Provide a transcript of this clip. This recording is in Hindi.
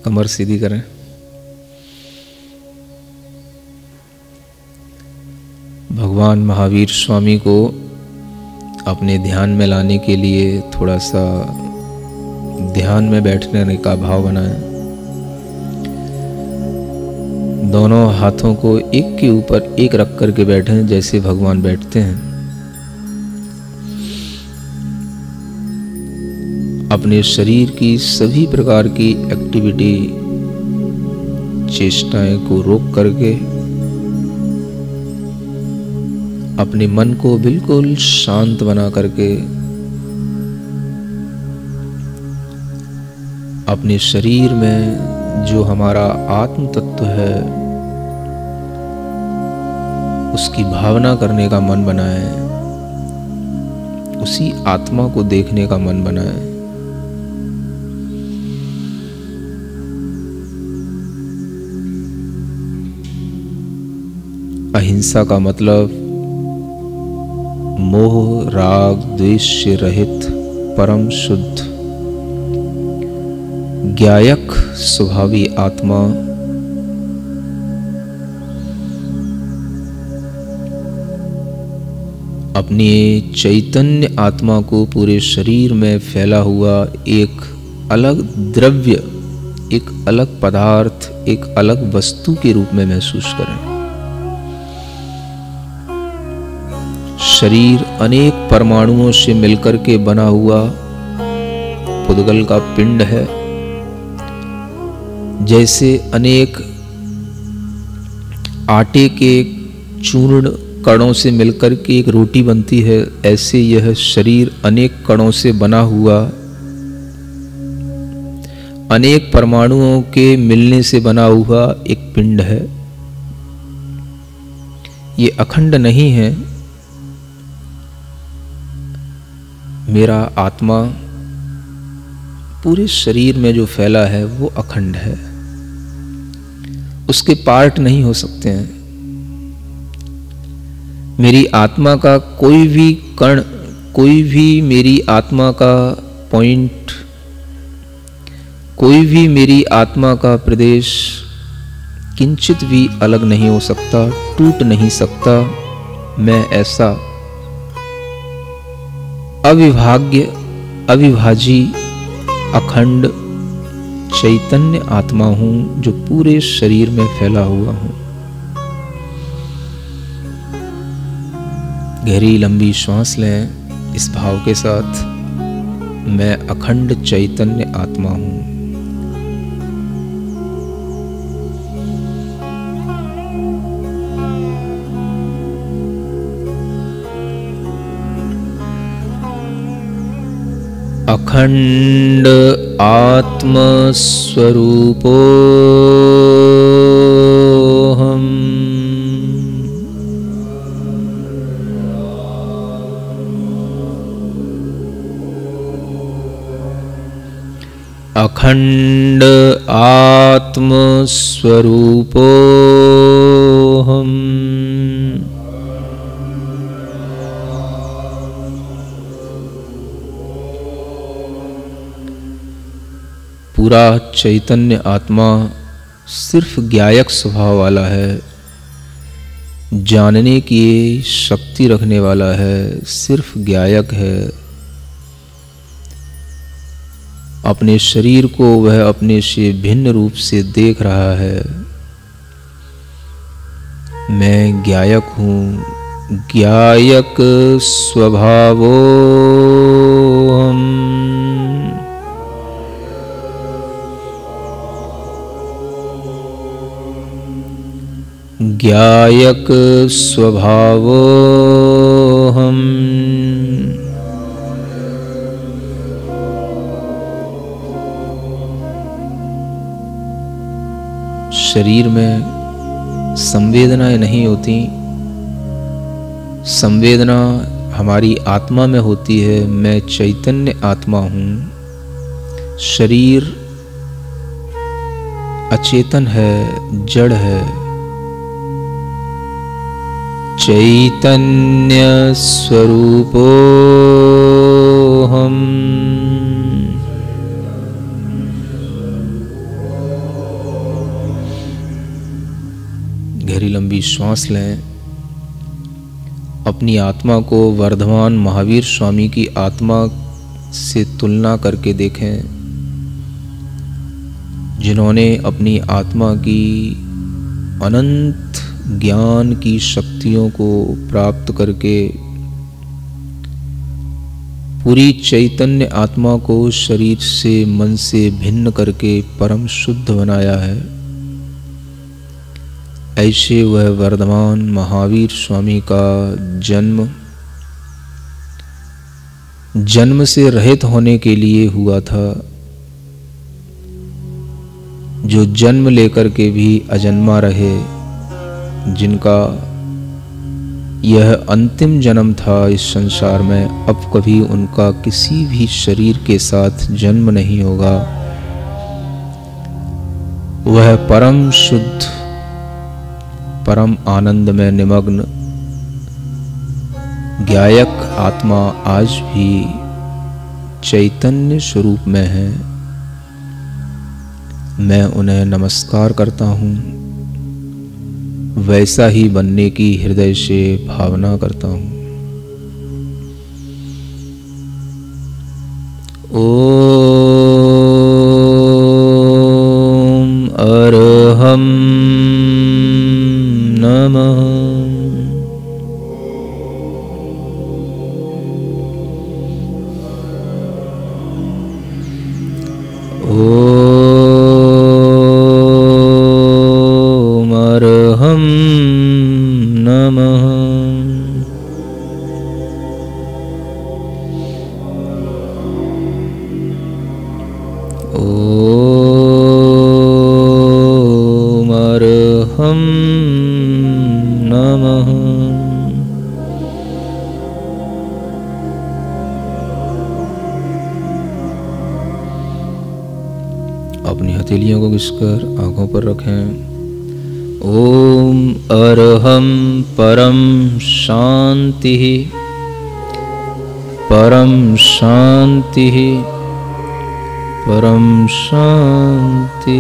कमर सीधी करें। भगवान महावीर स्वामी को अपने ध्यान में लाने के लिए थोड़ा सा ध्यान में बैठने का भाव बनाएं। दोनों हाथों को एक के ऊपर एक रख करके बैठें जैसे भगवान बैठते हैं। अपने शरीर की सभी प्रकार की एक्टिविटी, चेष्टाएं को रोक करके अपने मन को बिल्कुल शांत बना करके अपने शरीर में जो हमारा आत्म तत्व है उसकी भावना करने का मन बनाए, उसी आत्मा को देखने का मन बनाए। अहिंसा का मतलब मोह राग द्वेष से रहित परम शुद्ध ज्ञायक स्वभावी आत्मा। अपनी चैतन्य आत्मा को पूरे शरीर में फैला हुआ एक अलग द्रव्य, एक अलग पदार्थ, एक अलग वस्तु के रूप में महसूस करें। शरीर अनेक परमाणुओं से मिलकर के बना हुआ पुद्गल का पिंड है। जैसे अनेक आटे के चूर्ण कणों से मिलकर के एक रोटी बनती है, ऐसे यह शरीर अनेक कणों से बना हुआ, अनेक परमाणुओं के मिलने से बना हुआ एक पिंड है। ये अखंड नहीं है। मेरा आत्मा पूरे शरीर में जो फैला है वो अखंड है, उसके पार्ट नहीं हो सकते हैं। मेरी आत्मा का कोई भी कण, कोई भी मेरी आत्मा का पॉइंट, कोई भी मेरी आत्मा का प्रदेश किंचित भी अलग नहीं हो सकता, टूट नहीं सकता। मैं ऐसा अविभाज्य, अविभाजी, अखंड चैतन्य आत्मा हूं जो पूरे शरीर में फैला हुआ हूं। गहरी लंबी श्वास लें इस भाव के साथ, मैं अखंड चैतन्य आत्मा हूं। अखंड आत्म स्वरूपो हम। अखंड आत्म स्वरूपो हम। पूरा चैतन्य आत्मा सिर्फ ज्ञायक स्वभाव वाला है, जानने की शक्ति रखने वाला है, सिर्फ ज्ञायक है। अपने शरीर को वह अपने से भिन्न रूप से देख रहा है। मैं ज्ञायक हूँ, ज्ञायक स्वभावो हम। ज्ञायक स्वभावो हम। शरीर में संवेदनाएं नहीं होती, संवेदना हमारी आत्मा में होती है। मैं चैतन्य आत्मा हूँ। शरीर अचेतन है, जड़ है। चैतन्य स्वरूपो हम। लंबी श्वास लें। अपनी आत्मा को वर्धमान महावीर स्वामी की आत्मा से तुलना करके देखें, जिन्होंने अपनी आत्मा की अनंत ज्ञान की शक्तियों को प्राप्त करके पूरी चैतन्य आत्मा को शरीर से मन से भिन्न करके परम शुद्ध बनाया है। ऐसे वह वर्धमान महावीर स्वामी का जन्म से रहित होने के लिए हुआ था, जो जन्म लेकर के भी अजन्मा रहे, जिनका यह अंतिम जन्म था इस संसार में। अब कभी उनका किसी भी शरीर के साथ जन्म नहीं होगा। वह परम शुद्ध, परम आनंद में निमग्न ज्ञायक आत्मा आज भी चैतन्य स्वरूप में है। मैं उन्हें नमस्कार करता हूँ, वैसा ही बनने की हृदय से भावना करता हूँ। ओम अरहम नमः। ओम अरहम नमः। ओम अरहम नमः। अपनी हथेलियों को घिसकर आंखों पर रखें। ओम अरहम परम शांति, परम शांति, परम शांति।